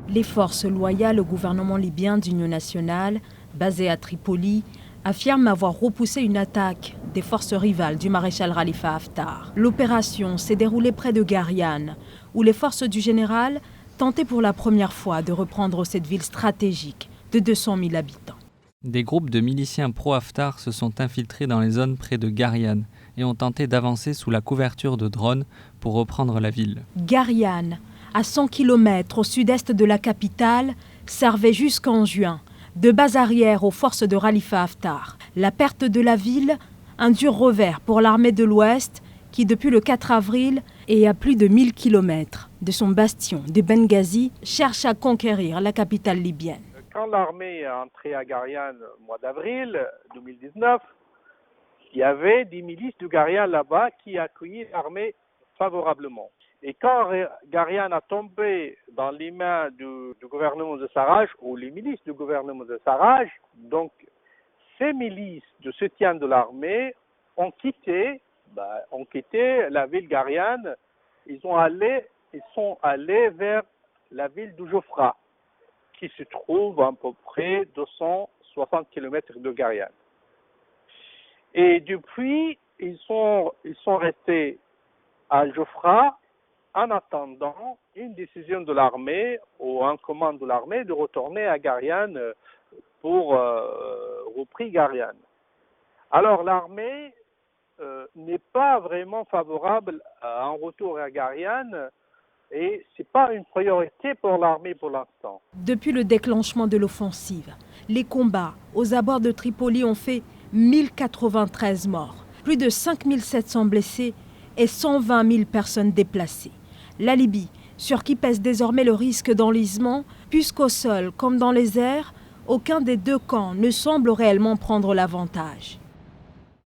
Les forces loyales au gouvernement libyen d'union nationale, basées à Tripoli, affirment avoir repoussé une attaque des forces rivales du maréchal Khalifa Haftar. L'opération s'est déroulée près de Gariane, où les forces du général tentaient pour la première fois de reprendre cette ville stratégique de 200 000 habitants. Des groupes de miliciens pro-Haftar se sont infiltrés dans les zones près de Gariane et ont tenté d'avancer sous la couverture de drones pour reprendre la ville. Gariane, à 100 km au sud-est de la capitale, servait jusqu'en juin de base arrière aux forces de Khalifa Haftar. La perte de la ville, un dur revers pour l'armée de l'Ouest qui, depuis le 4 avril et à plus de 1000 km de son bastion de Benghazi, cherche à conquérir la capitale libyenne. Quand l'armée est entrée à Gariane au mois d'avril 2019, il y avait des milices de Gariane là-bas qui accueillaient l'armée favorablement. Et quand Gariane a tombé dans les mains du gouvernement de Sarraj, ou les milices du gouvernement de Sarraj, donc ces milices de soutien de l'armée ont quitté la ville Gariane. Ils sont allés vers la ville de Jofra, qui se trouve à peu près 260 km de Gariane. Et depuis, ils sont restés à Jofra en attendant une décision de l'armée ou un commande de l'armée de retourner à Gariane pour reprendre Gariane. Alors l'armée n'est pas vraiment favorable à un retour à Gariane et ce n'est pas une priorité pour l'armée pour l'instant. Depuis le déclenchement de l'offensive, les combats aux abords de Tripoli ont fait 1093 morts, plus de 5700 blessés et 120 000 personnes déplacées. La Libye, sur qui pèse désormais le risque d'enlisement, puisqu'au sol comme dans les airs, aucun des deux camps ne semble réellement prendre l'avantage.